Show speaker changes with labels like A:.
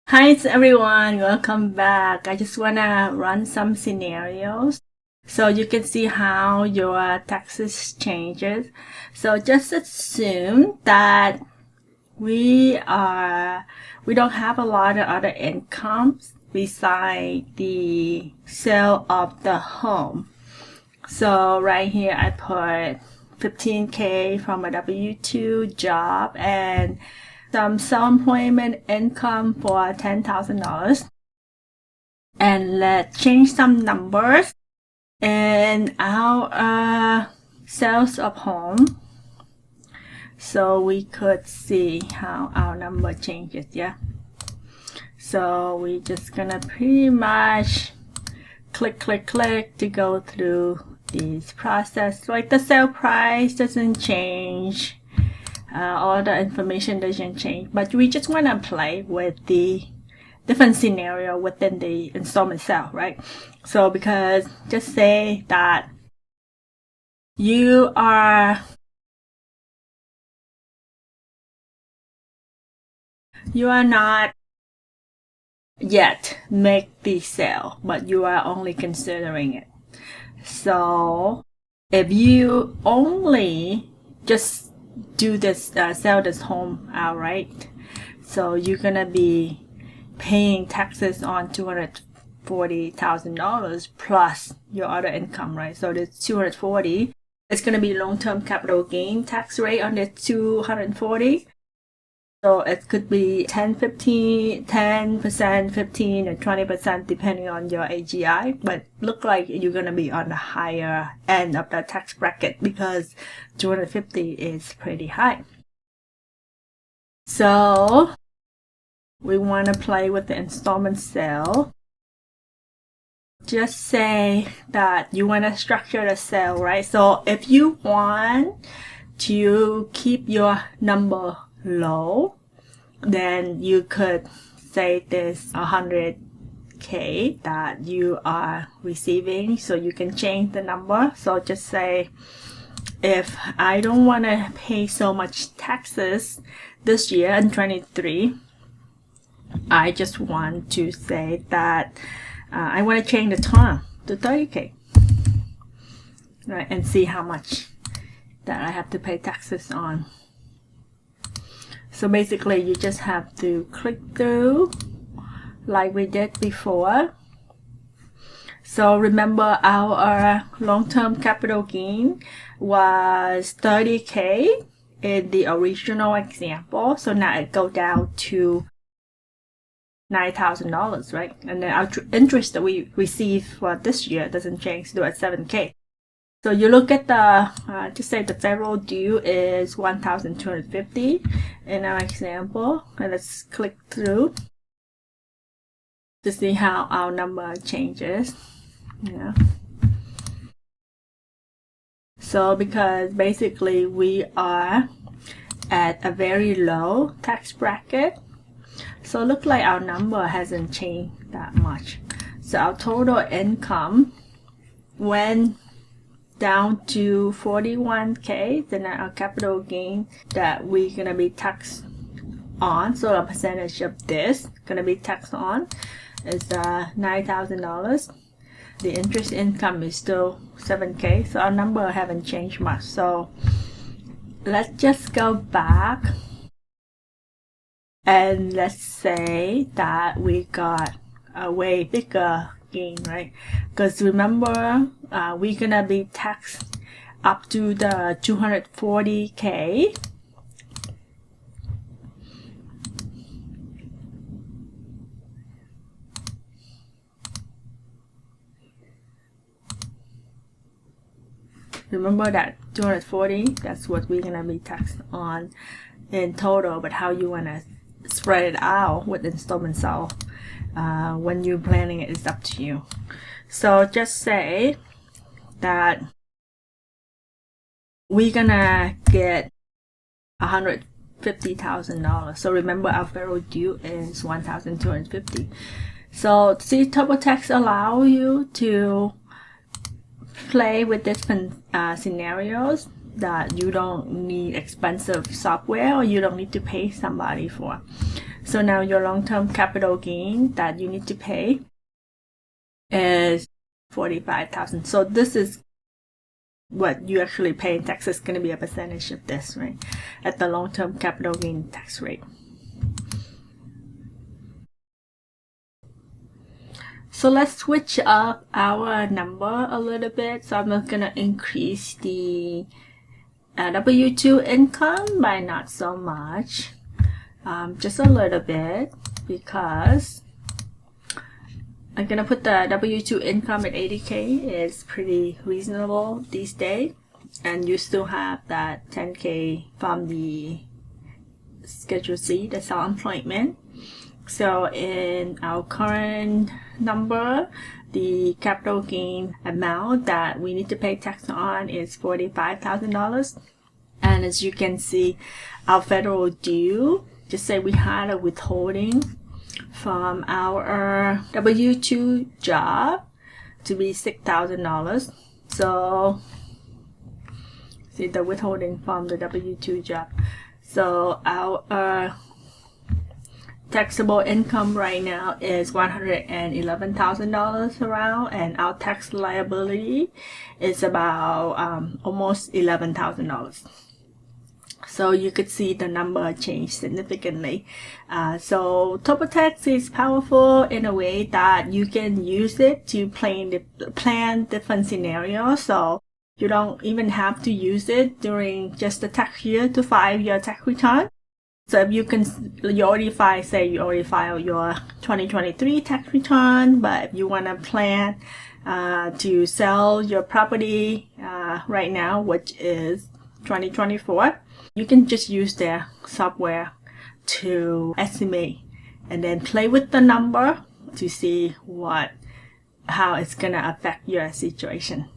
A: Hi everyone, welcome back. I just wanna run some scenarios so you can see how your taxes changes. So just assume that we don't have a lot of other incomes besides the sale of the home. So right here I put 15K from a W-2 job and some self-employment income for $10,000. And let's change some numbers in our sales of home so we could see how our number changes. Yeah, so we just gonna pretty much click to go through this process. Like the sale price doesn't change, all the information doesn't change, but we just want to play with the different scenario within the installment sale, right? So because just say that you are not yet make the sale, but you are only considering it. So if you only just do this, sell this home outright, so you're gonna be paying taxes on $240,000 plus your other income, right? So the 240, it's gonna be long-term capital gain tax rate on the 240. So it could be 10%, 15, or 20% depending on your AGI, but look like you're gonna be on the higher end of the tax bracket because 250 is pretty high. So we want to play with the installment sale. Just say that you want to structure the sale, right? So if you want to keep your number low, then you could say this 100K that you are receiving, so you can change the number. So just say, if I don't want to pay so much taxes this year in 23, I just want to say that I want to change the term to 30K, right? And see how much that I have to pay taxes on. So basically you just have to click through like we did before. So remember our long-term capital gain was 30K in the original example. So now it goes down to $9,000, right? And then our interest that we receive for this year doesn't change, still at 7K. So you look at the, just say the federal due is 1,250 in our example, and let's click through to see how our number changes. Yeah. So because basically we are at a very low tax bracket, so it looks like our number hasn't changed that much. So our total income went down to 41K. Then our capital gain that we're gonna be taxed on, so a percentage of this gonna be taxed on, is $9,000. The interest income is still 7K, so our number haven't changed much. So let's just go back and let's say that we got a way bigger gain, right? Because remember, we're gonna be taxed up to the 240K. Remember that 240, that's what we're gonna be taxed on in total, but how you wanna spread it out with installment sale when you're planning it is up to you. So just say that we're gonna get $150,000. So remember our federal due is 1,250. So see, TurboTax allow you to play with different scenarios that you don't need expensive software or you don't need to pay somebody for. So now your long-term capital gain that you need to pay is $45,000. So this is what you actually pay in taxes. Going to be a percentage of this, right, at the long-term capital gain tax rate. So let's switch up our number a little bit. So I'm going to increase the W-2 income by not so much, just a little bit, because I'm going to put the W-2 income at $80K. It's pretty reasonable these days. And you still have that $10K from the Schedule C, the self-employment. So in our current number, the capital gain amount that we need to pay tax on is $45,000. And as you can see, our federal due, just say we had a withholding from our W-2 job to be $6,000. So see the withholding from the W-2 job. So our taxable income right now is $111,000 around, and our tax liability is about almost $11,000. So you could see the number change significantly. So TurboTax is powerful in a way that you can use it to plan different scenarios. So you don't even have to use it during just the tax year to file your tax return. So if you already filed your 2023 tax return, but if you want to plan to sell your property right now, which is 2024, you can just use their software to estimate and then play with the number to see how it's going to affect your situation.